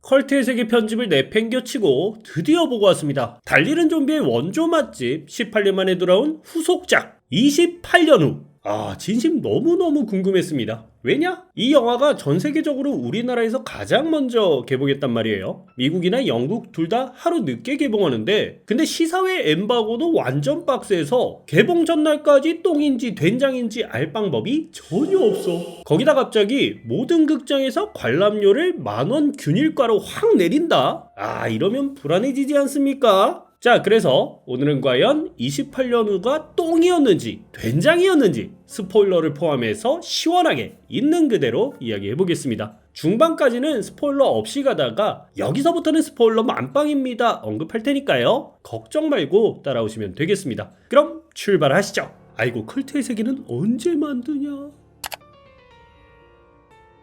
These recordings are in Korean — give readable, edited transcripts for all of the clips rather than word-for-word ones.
컬트의 세계 편집을 내팽겨치고 드디어 보고 왔습니다. 달리는 좀비의 원조 맛집 18년 만에 돌아온 후속작 28년 후. 진심 너무너무 궁금했습니다. 왜냐? 이 영화가 전 세계적으로 우리나라에서 가장 먼저 개봉했단 말이에요. 미국이나 영국 둘 다 하루 늦게 개봉하는데, 근데 시사회 엠바고도 완전 박스에서 개봉 전날까지 똥인지 된장인지 알 방법이 전혀 없어. 거기다 갑자기 모든 극장에서 관람료를 10,000원 균일가로 확 내린다? 이러면 불안해지지 않습니까? 자, 그래서 오늘은 과연 28년 후가 똥이었는지 된장이었는지 스포일러를 포함해서 시원하게 있는 그대로 이야기해보겠습니다. 중반까지는 스포일러 없이 가다가 여기서부터는 스포일러 만빵입니다 언급할 테니까요, 걱정 말고 따라오시면 되겠습니다. 그럼 출발하시죠. 아이고, 컬트의 세계는 언제 만드냐?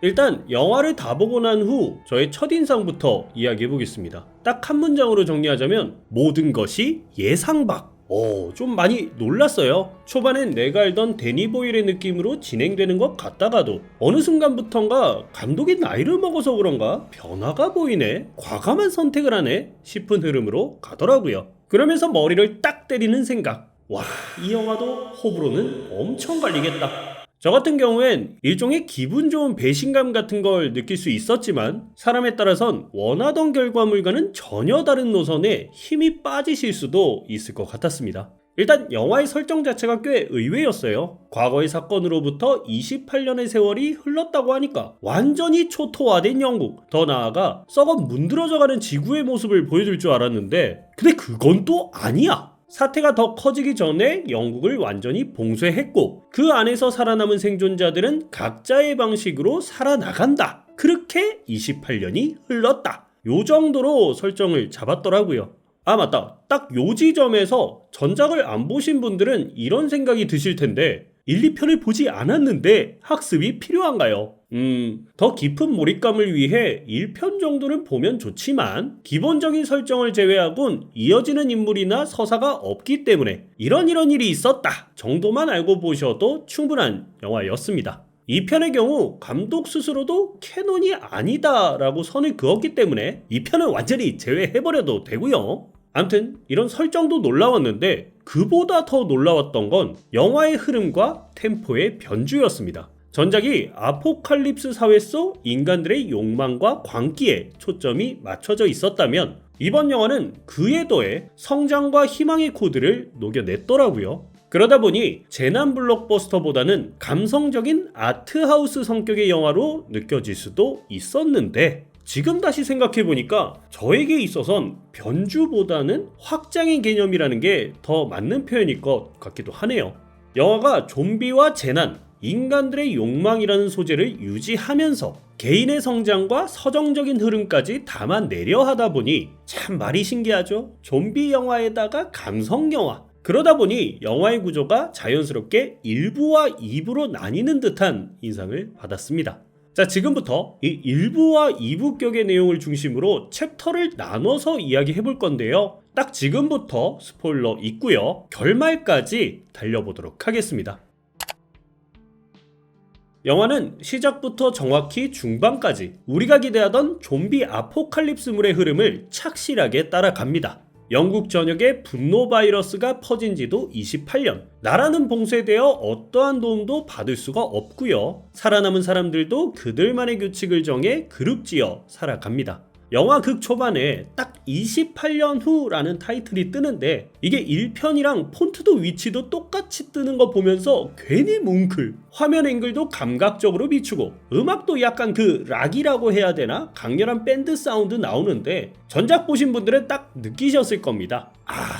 일단 영화를 다 보고 난 후 저의 첫인상부터 이야기해보겠습니다. 딱 한 문장으로 정리하자면 모든 것이 예상 밖. 좀 많이 놀랐어요. 초반엔 내가 알던 데니 보일의 느낌으로 진행되는 것 같다가도 어느 순간부턴가 감독이 나이를 먹어서 그런가 변화가 보이네, 과감한 선택을 하네 싶은 흐름으로 가더라고요. 그러면서 머리를 딱 때리는 생각. 이 영화도 호불호는 엄청 갈리겠다. 저 같은 경우엔 일종의 기분 좋은 배신감 같은 걸 느낄 수 있었지만, 사람에 따라선 원하던 결과물과는 전혀 다른 노선에 힘이 빠지실 수도 있을 것 같았습니다. 일단 영화의 설정 자체가 꽤 의외였어요. 과거의 사건으로부터 28년의 세월이 흘렀다고 하니까 완전히 초토화된 영국, 더 나아가 썩어 문드러져가는 지구의 모습을 보여줄 줄 알았는데, 근데 그건 또 아니야. 사태가 더 커지기 전에 영국을 완전히 봉쇄했고, 그 안에서 살아남은 생존자들은 각자의 방식으로 살아나간다. 그렇게 28년이 흘렀다. 요 정도로 설정을 잡았더라고요. 맞다. 딱 요 지점에서 전작을 안 보신 분들은 이런 생각이 드실 텐데, 1, 2편을 보지 않았는데 학습이 필요한가요? 더 깊은 몰입감을 위해 1편 정도는 보면 좋지만, 기본적인 설정을 제외하곤 이어지는 인물이나 서사가 없기 때문에 이런 일이 있었다 정도만 알고 보셔도 충분한 영화였습니다. 2편의 경우 감독 스스로도 캐논이 아니다 라고 선을 그었기 때문에 2편은 완전히 제외해버려도 되고요. 암튼 이런 설정도 놀라웠는데, 그보다 더 놀라웠던 건 영화의 흐름과 템포의 변주였습니다. 전작이 아포칼립스 사회 속 인간들의 욕망과 광기에 초점이 맞춰져 있었다면, 이번 영화는 그에 더해 성장과 희망의 코드를 녹여냈더라고요. 그러다 보니 재난 블록버스터보다는 감성적인 아트하우스 성격의 영화로 느껴질 수도 있었는데, 지금 다시 생각해보니까 저에게 있어선 변주보다는 확장의 개념이라는 게 더 맞는 표현일 것 같기도 하네요. 영화가 좀비와 재난, 인간들의 욕망이라는 소재를 유지하면서 개인의 성장과 서정적인 흐름까지 담아내려 하다 보니 참 말이 신기하죠? 좀비 영화에다가 감성 영화. 그러다 보니 영화의 구조가 자연스럽게 1부와 2부로 나뉘는 듯한 인상을 받았습니다. 자, 지금부터 이 1부와 2부 격의 내용을 중심으로 챕터를 나눠서 이야기해 볼 건데요. 딱 지금부터 스포일러 있고요. 결말까지 달려보도록 하겠습니다. 영화는 시작부터 정확히 중반까지 우리가 기대하던 좀비 아포칼립스물의 흐름을 착실하게 따라갑니다. 영국 전역에 분노 바이러스가 퍼진 지도 28년. 나라는 봉쇄되어 어떠한 도움도 받을 수가 없고요. 살아남은 사람들도 그들만의 규칙을 정해 그룹지어 살아갑니다. 영화 극 초반에 딱 28년 후라는 타이틀이 뜨는데, 이게 1편이랑 폰트도 위치도 똑같이 뜨는 거 보면서 괜히 뭉클. 화면 앵글도 감각적으로 비추고, 음악도 약간 그 락이라고 해야 되나? 강렬한 밴드 사운드 나오는데, 전작 보신 분들은 딱 느끼셨을 겁니다.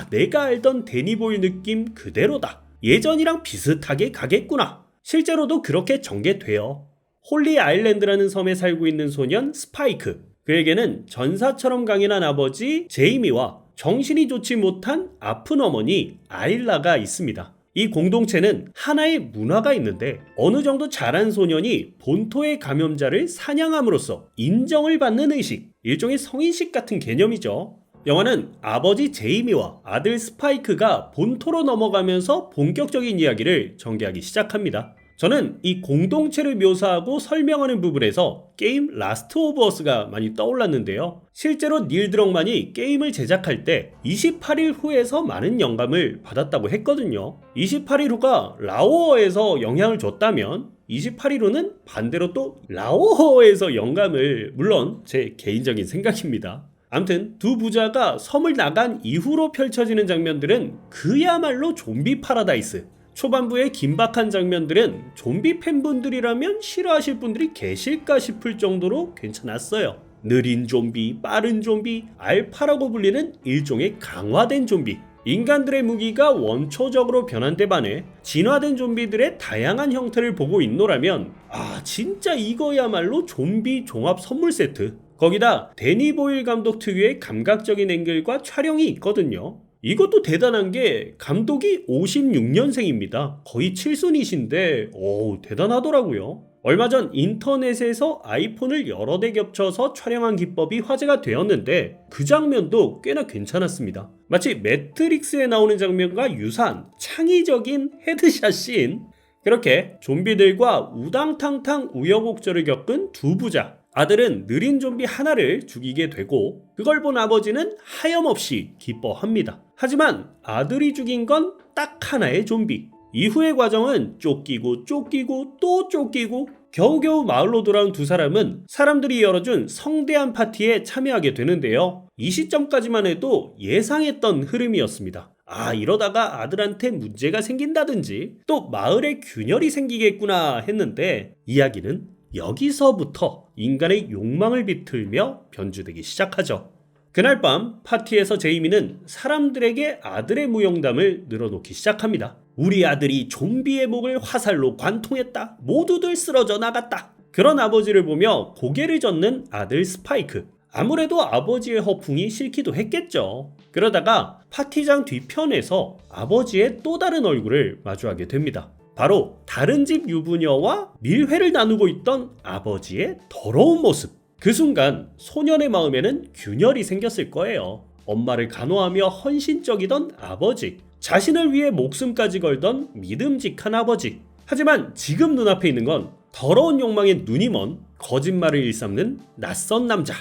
내가 알던 데니 보일 느낌 그대로다. 예전이랑 비슷하게 가겠구나. 실제로도 그렇게 전개돼요. 홀리 아일랜드라는 섬에 살고 있는 소년 스파이크. 그에게는 전사처럼 강인한 아버지 제이미와 정신이 좋지 못한 아픈 어머니 아일라가 있습니다. 이 공동체는 하나의 문화가 있는데, 어느 정도 자란 소년이 본토의 감염자를 사냥함으로써 인정을 받는 의식, 일종의 성인식 같은 개념이죠. 영화는 아버지 제이미와 아들 스파이크가 본토로 넘어가면서 본격적인 이야기를 전개하기 시작합니다. 저는 이 공동체를 묘사하고 설명하는 부분에서 게임 라스트 오브 어스가 많이 떠올랐는데요. 실제로 닐 드럭만이 게임을 제작할 때 28일 후에서 많은 영감을 받았다고 했거든요. 28일 후가 라오어에서 영향을 줬다면 28일 후는 반대로 또 라오어에서 영감을, 물론 제 개인적인 생각입니다. 암튼 두 부자가 섬을 나간 이후로 펼쳐지는 장면들은 그야말로 좀비 파라다이스. 초반부의 긴박한 장면들은 좀비 팬분들이라면 싫어하실 분들이 계실까 싶을 정도로 괜찮았어요. 느린 좀비, 빠른 좀비, 알파라고 불리는 일종의 강화된 좀비. 인간들의 무기가 원초적으로 변한 데 반해 진화된 좀비들의 다양한 형태를 보고 있노라면 진짜 이거야말로 좀비 종합 선물 세트. 거기다 데니 보일 감독 특유의 감각적인 앵글과 촬영이 있거든요. 이것도 대단한 게 감독이 56년생입니다. 거의 칠순이신데 대단하더라고요. 얼마 전 인터넷에서 아이폰을 여러 대 겹쳐서 촬영한 기법이 화제가 되었는데 그 장면도 꽤나 괜찮았습니다. 마치 매트릭스에 나오는 장면과 유사한 창의적인 헤드샷 씬. 그렇게 좀비들과 우당탕탕 우여곡절을 겪은 두 부자. 아들은 느린 좀비 하나를 죽이게 되고 그걸 본 아버지는 하염없이 기뻐합니다. 하지만 아들이 죽인 건 딱 하나의 좀비. 이후의 과정은 쫓기고 또 쫓기고 겨우겨우 마을로 돌아온 두 사람은 사람들이 열어준 성대한 파티에 참여하게 되는데요. 이 시점까지만 해도 예상했던 흐름이었습니다. 이러다가 아들한테 문제가 생긴다든지 또 마을에 균열이 생기겠구나 했는데 이야기는 여기서부터 인간의 욕망을 비틀며 변주되기 시작하죠. 그날 밤 파티에서 제이미는 사람들에게 아들의 무용담을 늘어놓기 시작합니다. 우리 아들이 좀비의 목을 화살로 관통했다. 모두들 쓰러져 나갔다. 그런 아버지를 보며 고개를 젓는 아들 스파이크. 아무래도 아버지의 허풍이 싫기도 했겠죠. 그러다가 파티장 뒤편에서 아버지의 또 다른 얼굴을 마주하게 됩니다. 바로 다른 집 유부녀와 밀회를 나누고 있던 아버지의 더러운 모습. 그 순간 소년의 마음에는 균열이 생겼을 거예요. 엄마를 간호하며 헌신적이던 아버지, 자신을 위해 목숨까지 걸던 믿음직한 아버지. 하지만 지금 눈앞에 있는 건 더러운 욕망에 눈이 먼 거짓말을 일삼는 낯선 남자.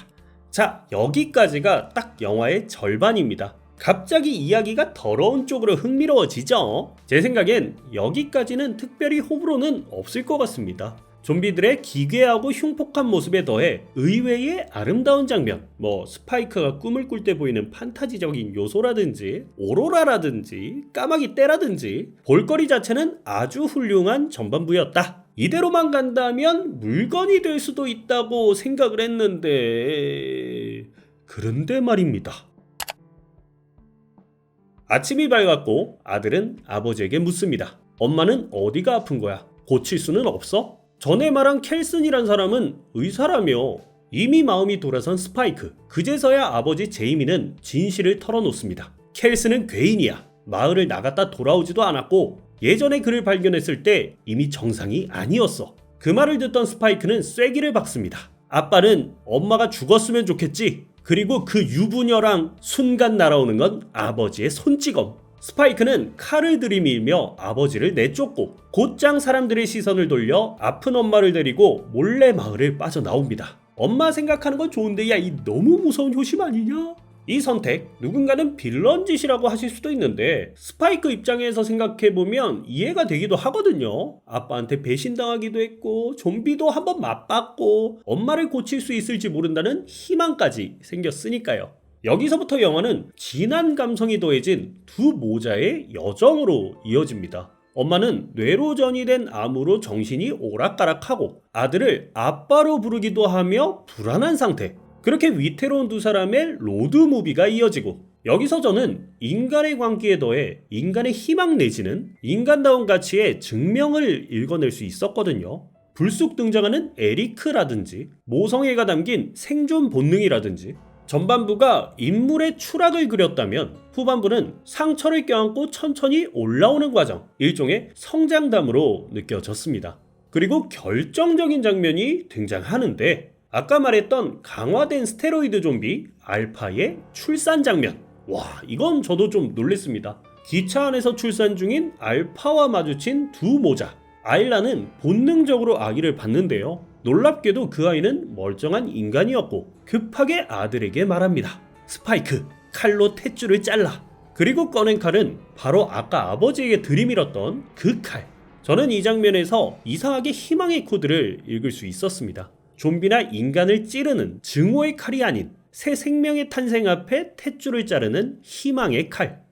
자, 여기까지가 딱 영화의 절반입니다. 갑자기 이야기가 더러운 쪽으로 흥미로워지죠. 제 생각엔 여기까지는 특별히 호불호는 없을 것 같습니다. 좀비들의 기괴하고 흉폭한 모습에 더해 의외의 아름다운 장면, 스파이크가 꿈을 꿀 때 보이는 판타지적인 요소라든지 오로라라든지 까마귀 떼라든지 볼거리 자체는 아주 훌륭한 전반부였다. 이대로만 간다면 물건이 될 수도 있다고 생각을 했는데 그런데 말입니다. 아침이 밝았고 아들은 아버지에게 묻습니다. 엄마는 어디가 아픈 거야? 고칠 수는 없어? 전에 말한 켈슨이란 사람은 의사라며. 이미 마음이 돌아선 스파이크. 그제서야 아버지 제이미는 진실을 털어놓습니다. 켈슨은 괴인이야. 마을을 나갔다 돌아오지도 않았고 예전에 그를 발견했을 때 이미 정상이 아니었어. 그 말을 듣던 스파이크는 쐐기를 박습니다. 아빠는 엄마가 죽었으면 좋겠지. 그리고 그 유부녀랑 순간 날아오는 건 아버지의 손찌검. 스파이크는 칼을 들이밀며 아버지를 내쫓고 곧장 사람들의 시선을 돌려 아픈 엄마를 데리고 몰래 마을을 빠져나옵니다. 엄마 생각하는 건 좋은데 이 너무 무서운 효심 아니냐? 이 선택, 누군가는 빌런 짓이라고 하실 수도 있는데 스파이크 입장에서 생각해보면 이해가 되기도 하거든요. 아빠한테 배신당하기도 했고 좀비도 한번 맛봤고 엄마를 고칠 수 있을지 모른다는 희망까지 생겼으니까요. 여기서부터 영화는 진한 감성이 더해진 두 모자의 여정으로 이어집니다. 엄마는 뇌로 전이된 암으로 정신이 오락가락하고 아들을 아빠로 부르기도 하며 불안한 상태. 그렇게 위태로운 두 사람의 로드무비가 이어지고 여기서 저는 인간의 광기에 더해 인간의 희망 내지는 인간다운 가치의 증명을 읽어낼 수 있었거든요. 불쑥 등장하는 에리크라든지 모성애가 담긴 생존 본능이라든지 전반부가 인물의 추락을 그렸다면 후반부는 상처를 껴안고 천천히 올라오는 과정, 일종의 성장담으로 느껴졌습니다. 그리고 결정적인 장면이 등장하는데 아까 말했던 강화된 스테로이드 좀비 알파의 출산 장면. 이건 저도 좀 놀랬습니다. 기차 안에서 출산 중인 알파와 마주친 두 모자. 아일라는 본능적으로 아기를 받는데요. 놀랍게도 그 아이는 멀쩡한 인간이었고 급하게 아들에게 말합니다. 스파이크, 칼로 탯줄을 잘라. 그리고 꺼낸 칼은 바로 아까 아버지에게 들이밀었던 그 칼. 저는 이 장면에서 이상하게 희망의 코드를 읽을 수 있었습니다. 좀비나 인간을 찌르는 증오의 칼이 아닌 새 생명의 탄생 앞에 탯줄을 자르는 희망의 칼.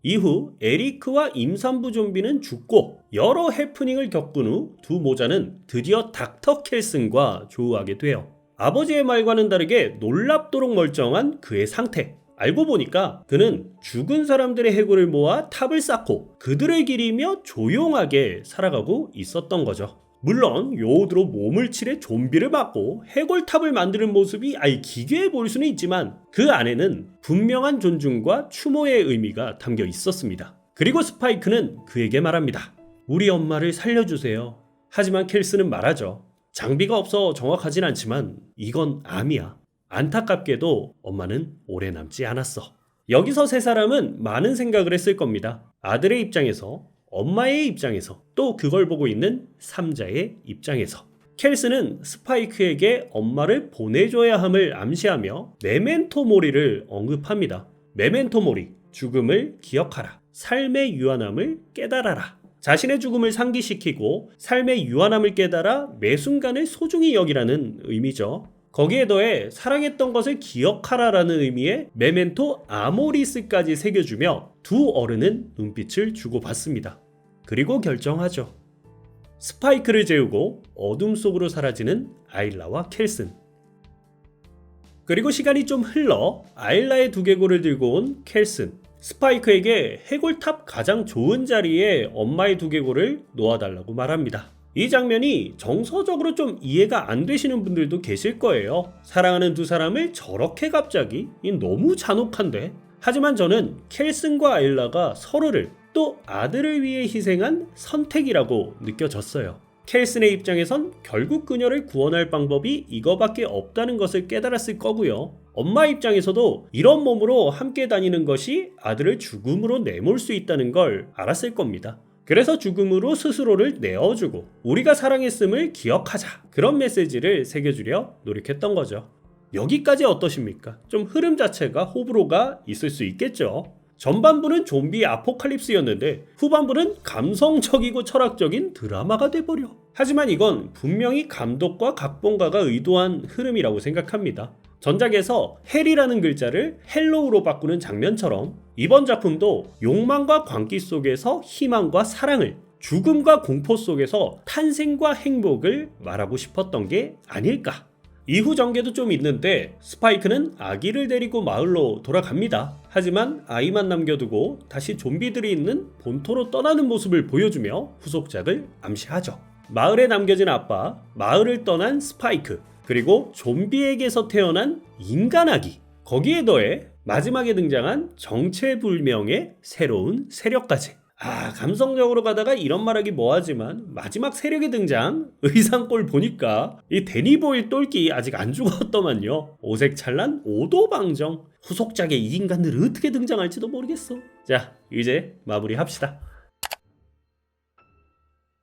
이후 에리크와 임산부 좀비는 죽고 여러 해프닝을 겪은 후 두 모자는 드디어 닥터 켈슨과 조우하게 돼요. 아버지의 말과는 다르게 놀랍도록 멀쩡한 그의 상태. 알고 보니까 그는 죽은 사람들의 해골을 모아 탑을 쌓고 그들을 기리며 조용하게 살아가고 있었던 거죠. 물론 요오드로 몸을 칠해 좀비를 막고 해골탑을 만드는 모습이 아예 기괴해 보일 수는 있지만 그 안에는 분명한 존중과 추모의 의미가 담겨 있었습니다. 그리고 스파이크는 그에게 말합니다. 우리 엄마를 살려주세요. 하지만 켈스는 말하죠. 장비가 없어 정확하진 않지만 이건 암이야. 안타깝게도 엄마는 오래 남지 않았어. 여기서 세 사람은 많은 생각을 했을 겁니다. 아들의 입장에서, 엄마의 입장에서, 또 그걸 보고 있는 삼자의 입장에서. 켈스는 스파이크에게 엄마를 보내줘야 함을 암시하며 메멘토 모리를 언급합니다. 메멘토 모리, 죽음을 기억하라. 삶의 유한함을 깨달아라. 자신의 죽음을 상기시키고 삶의 유한함을 깨달아 매 순간을 소중히 여기라는 의미죠. 거기에 더해 사랑했던 것을 기억하라라는 의미의 메멘토 아모리스까지 새겨주며 두 어른은 눈빛을 주고받습니다. 그리고 결정하죠. 스파이크를 재우고 어둠 속으로 사라지는 아일라와 켈슨. 그리고 시간이 좀 흘러 아일라의 두개골을 들고 온 켈슨. 스파이크에게 해골탑 가장 좋은 자리에 엄마의 두개골을 놓아달라고 말합니다. 이 장면이 정서적으로 좀 이해가 안 되시는 분들도 계실 거예요. 사랑하는 두 사람을 저렇게 갑자기? 너무 잔혹한데? 하지만 저는 켈슨과 아일라가 서로를 또 아들을 위해 희생한 선택이라고 느껴졌어요. 켈슨의 입장에선 결국 그녀를 구원할 방법이 이거밖에 없다는 것을 깨달았을 거고요. 엄마 입장에서도 이런 몸으로 함께 다니는 것이 아들을 죽음으로 내몰 수 있다는 걸 알았을 겁니다. 그래서 죽음으로 스스로를 내어주고 우리가 사랑했음을 기억하자, 그런 메시지를 새겨주려 노력했던 거죠. 여기까지 어떠십니까? 좀 흐름 자체가 호불호가 있을 수 있겠죠. 전반부는 좀비 아포칼립스였는데 후반부는 감성적이고 철학적인 드라마가 돼버려. 하지만 이건 분명히 감독과 각본가가 의도한 흐름이라고 생각합니다. 전작에서 헬이라는 글자를 헬로우로 바꾸는 장면처럼 이번 작품도 욕망과 광기 속에서 희망과 사랑을, 죽음과 공포 속에서 탄생과 행복을 말하고 싶었던 게 아닐까. 이후 전개도 좀 있는데 스파이크는 아기를 데리고 마을로 돌아갑니다. 하지만 아이만 남겨두고 다시 좀비들이 있는 본토로 떠나는 모습을 보여주며 후속작을 암시하죠. 마을에 남겨진 아빠, 마을을 떠난 스파이크, 그리고 좀비에게서 태어난 인간 아기, 거기에 더해 마지막에 등장한 정체불명의 새로운 세력까지. 감성적으로 가다가 이런 말하기 뭐하지만 마지막 세력의 등장, 의상꼴 보니까 이 데니보일 똘끼 아직 안 죽었더만요. 오색찬란 오도방정. 후속작에 이 인간들 어떻게 등장할지도 모르겠어. 자, 이제 마무리합시다.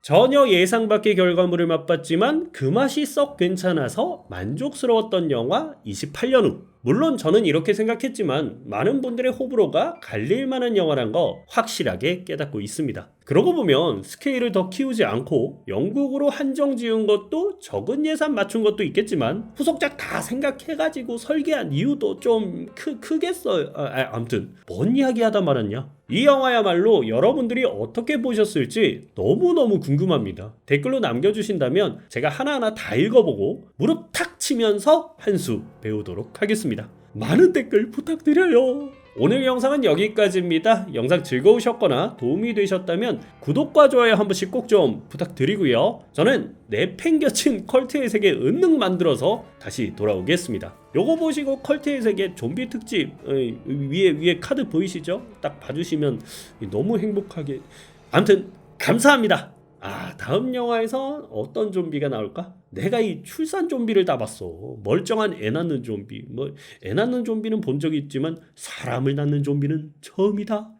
전혀 예상 밖의 결과물을 맛봤지만 그 맛이 썩 괜찮아서 만족스러웠던 영화 28년 후. 물론 저는 이렇게 생각했지만 많은 분들의 호불호가 갈릴 만한 영화란 거 확실하게 깨닫고 있습니다. 그러고 보면 스케일을 더 키우지 않고 영국으로 한정 지은 것도 적은 예산 맞춘 것도 있겠지만 후속작 다 생각해가지고 설계한 이유도 좀 크겠어요. 아무튼 뭔 이야기 하다 말았냐. 이 영화야말로 여러분들이 어떻게 보셨을지 너무너무 궁금합니다. 댓글로 남겨주신다면 제가 하나하나 다 읽어보고 무릎 탁 치면서 한 수 배우도록 하겠습니다. 많은 댓글 부탁드려요. 오늘 영상은 여기까지입니다. 영상 즐거우셨거나 도움이 되셨다면 구독과 좋아요 한 번씩 꼭 좀 부탁드리고요. 저는 내팽겨친 컬트의 세계 은능 만들어서 다시 돌아오겠습니다. 요거 보시고 컬트의 세계 좀비 특집 위에 카드 보이시죠? 딱 봐주시면 너무 행복하게. 아무튼 감사합니다. 다음 영화에서 어떤 좀비가 나올까? 내가 이 출산 좀비를 다 봤어. 멀쩡한 애 낳는 좀비. 애 낳는 좀비는 본 적이 있지만 사람을 낳는 좀비는 처음이다.